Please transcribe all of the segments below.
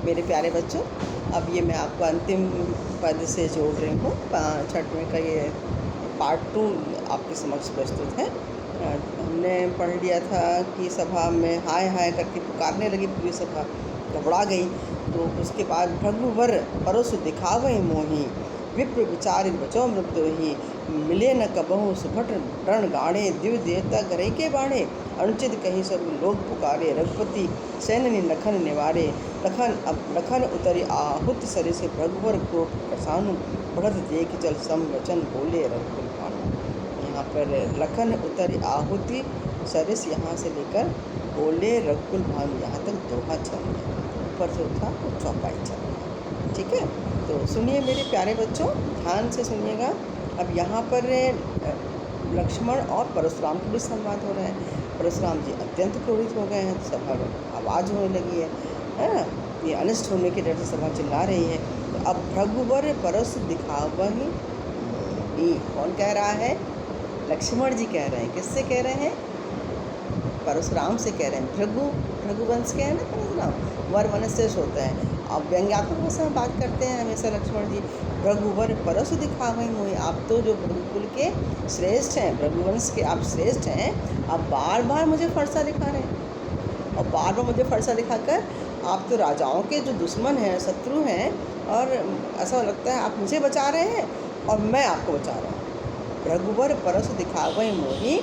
मेरे प्यारे बच्चों, अब ये मैं आपको अंतिम पद से जोड़ रही हूँ। छठवें का ये पार्ट 2 आपके समक्ष प्रस्तुत है। हमने पढ़ लिया था कि सभा में हाय हाय करके पुकारने लगी पूरी सभा, घबरा गई। तो उसके बाद भृगुवर परसु दिखावहि मोहि, विप्र विचार बचो मृत्युहि, मिले न कबहु सुभट रण गाड़े, दिव्य देवता करे के बाड़े, अनुचित कहीं सब लोग पुकारे, रघुपति सैन्य लखन निवारे, लखन उतरि आहुति सरिस, भृगुवर को प्रसानु, बढ़त देख चल सम वचन बोले रघुकुल भानु। यहाँ पर लखन उतरि आहुति सरिस यहाँ से लेकर बोले रघुकुल भानु, यहाँ तक दोहा चल रहा है। ऊपर से उठा तो चौपाई चल रहा है। ठीक है, तो सुनिए मेरे प्यारे बच्चों, ध्यान से सुनिएगा। अब यहाँ पर लक्ष्मण और परशुराम के बीच संवाद हो रहा है। परशुराम जी अत्यंत क्रोधित हो गए हैं, सभा में आवाज़ होने लगी है, ये अनिष्ट होने के डर से सभा चिल्ला रही है। तो अब भृगुवर परसु दिखावहि मोहि, कौन कह रहा है? लक्ष्मण जी कह रहे हैं। किससे कह रहे हैं? परशुराम से कह रहे हैं। भृगुवंश के हैं ना परशुराम, वर वनश्रेष्ठ होता है। अब व्यंग्यात्मक भाषा में बात करते हैं हमेशा लक्ष्मण जी। भृगुवर परसु दिखावहि मोहि, आप तो जो भृगुकुल के श्रेष्ठ हैं, भृगुवंश के आप श्रेष्ठ हैं, आप बार बार मुझे फरसा दिखा रहे हैं। और बार बार मुझे फरसा दिखाकर आप तो राजाओं के जो दुश्मन हैं, शत्रु हैं, और ऐसा लगता है आप मुझे बचा रहे हैं और मैं आपको बचा रहा हूँ। भृगुवर परसु दिखावहि मोहि,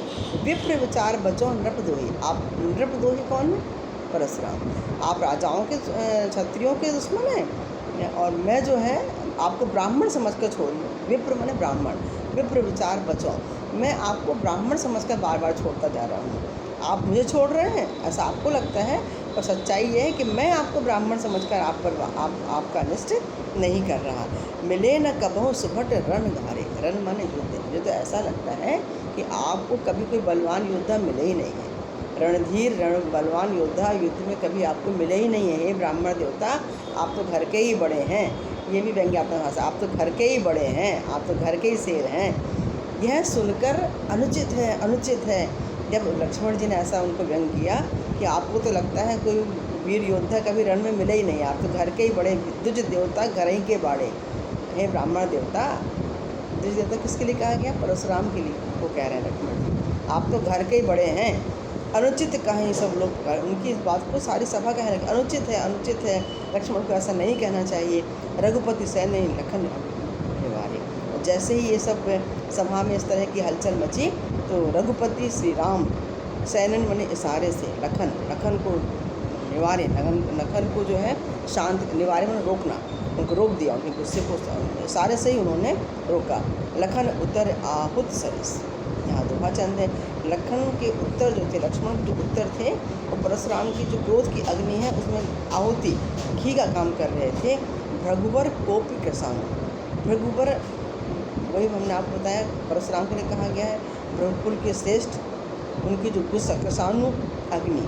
विप्र विचार बचो नृपद्रोही। आप नृपद्रोही कौन है? परशुराम। आप राजाओं के क्षत्रियों के दुश्मन हैं और मैं जो है आपको ब्राह्मण समझकर छोड़ रही हूँ। विप्र माने ब्राह्मण, विप्र विचार बचो, मैं आपको ब्राह्मण समझकर बार बार छोड़ता जा रहा हूँ। आप मुझे छोड़ रहे हैं ऐसा आपको लगता है, और सच्चाई ये है कि मैं आपको ब्राह्मण समझकर आप पर आपका अनिष्ट नहीं कर रहा। मिले न कबहु सुभट रण घारे, रण माने युद्ध। मुझे तो ऐसा लगता है कि आपको कभी कोई बलवान योद्धा मिले ही नहीं है। रणधीर बलवान योद्धा युद्ध में कभी आपको मिले ही नहीं है। हे ब्राह्मण देवता, आप तो घर के ही बड़े हैं। ये भी व्यंग्यात्मक भाषा, आप तो घर के ही बड़े हैं, आप तो घर के ही शेर हैं। यह सुनकर अनुचित है, अनुचित है। जब लक्ष्मण जी ने ऐसा उनको व्यंग किया कि आपको तो लगता है कोई वीर योद्धा कभी रण में मिले ही नहीं, आप तो घर के ही बड़े, द्विज देवता घर ही के बाड़े। हे ब्राह्मण देवता, द्विज देवता किसके लिए कहा गया? परशुराम के लिए। वो कह रहे हैं लक्ष्मण जी, आप तो घर के ही बड़े हैं। अनुचित कहें सब लोग, उनकी इस बात को सारी सभा कहने लगी, अनुचित है, अनुचित है, लक्ष्मण को ऐसा नहीं कहना चाहिए। रघुपति सैन्य लखन निवारे। जैसे ही ये सब सभा में इस तरह की हलचल मची तो रघुपति श्री राम सैनन मने इशारे से लखन को निवारे, लखन को जो है शांत, निवारे में रोकना, उनको रोक दिया, उनके गुस्से को इशारे से ही उन्होंने रोका। लखन उतर आहुत सरिस, यहाँ दोहा चंद है। लखन के उत्तर जो थे, लक्ष्मण के जो उत्तर थे, और परशुराम की जो क्रोध की अग्नि है उसमें आहुति घी का काम कर रहे थे। भृगुवर कोपी कृषाणु, भृगुवर वही हमने आपको बताया परशुराम के लिए कहा गया है। भृगुकुल के श्रेष्ठ, उनकी जो गुस्सा कृषाणु अग्नि,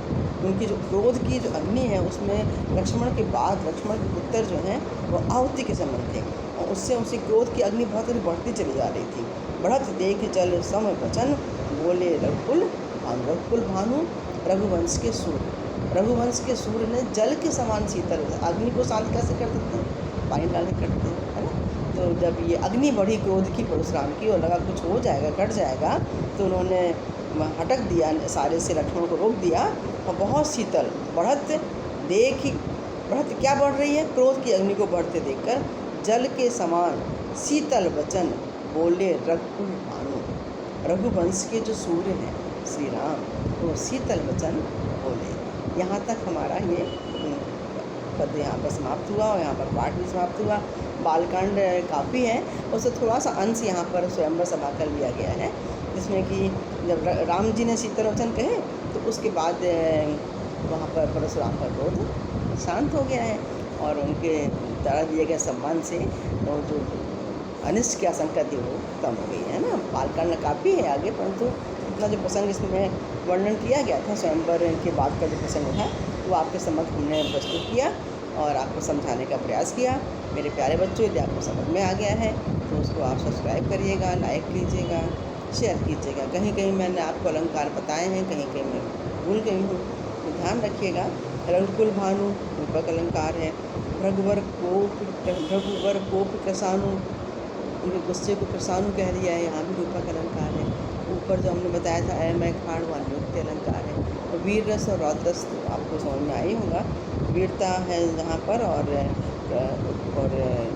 उनकी जो क्रोध की जो अग्नि है उसमें लक्ष्मण के बाद लक्ष्मण के उत्तर जो हैं वो आहुति के संबंध थे, और उससे उसी क्रोध की अग्नि बहुत बढ़ती चली जा रही थी। बढ़त देख चल सम वचन बोले रघुकुल भानु, रघुकुल भानु रघुवंश के सूर्य, रघुवंश के सूर्य ने जल के समान शीतल, अग्नि को शांत कैसे कर देते हैं? पानी डाल के करते हैं, है ना। तो जब ये अग्नि बढ़ी क्रोध की परशुराम की और लगा कुछ हो जाएगा, कट जाएगा, तो उन्होंने हटक दिया, सारे से लक्ष्मण को रोक दिया, और बहुत शीतल बढ़त देखी, बढ़त क्या बढ़ रही है? क्रोध की अग्नि को बढ़ते देखकर जल के समान शीतल वचन बोले रघुकुल भानु, रघुवंश के जो सूर्य हैं श्री राम, वो शीतल वचन बोले। यहाँ तक हमारा ये पद यहाँ पर समाप्त हुआ, और यहाँ पर पाठ भी समाप्त हुआ। बालकांड काफ़ी है, उससे थोड़ा सा अंश यहाँ पर स्वयंवर सभा कर लिया गया है, जिसमें कि जब राम जी ने शीतल वचन कहे तो उसके बाद वहाँ पर परशुराम का क्रोध शांत हो गया है, और उनके द्वारा दिए गए सम्मान से वो जो अनिष्ट की आशंका थी वो कम हो गई है ना। बालकांड काफ़ी है आगे, परंतु इतना जो प्रसंग इसमें वर्णन किया गया था स्वयंवर के बाद का जो प्रसंग था वो आपके समक्ष हमने प्रस्तुत किया और आपको समझाने का प्रयास किया। मेरे प्यारे बच्चों, यदि आपको समझ में आ गया है तो उसको आप सब्सक्राइब करिएगा, लाइक कीजिएगा, शेयर कीजिएगा। कहीं कहीं मैंने आपको अलंकार बताए हैं, कहीं कहीं मैं भूल गई हूँ, तो ध्यान रखिएगा। रघुकुल भानु रूपक अलंकार है, भृगुवर कोप कृसाणु, उनके गुस्से को कृसाणु कह दिया है, यहाँ भी रूपक अलंकार है। ऊपर जो हमने बताया था अयमय खाड़ वहाँ नियुक्ति अलंकार है। और वीर रस और रौद्र रस आपको समझ में आई होगा। वीरता है यहाँ पर और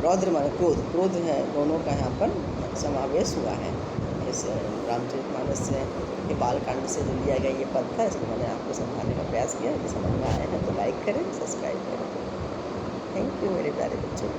रौद्र माने क्रोध है, दोनों का यहाँ पर समावेश हुआ है। इस रामचरितमानस के बालकांड से जो लिया गया ये पद था, इसको मैंने आपको समझाने का प्रयास किया। यदि समझ में आया है तो लाइक करें, सब्सक्राइब करें। थैंक यू मेरे प्यारे बच्चों।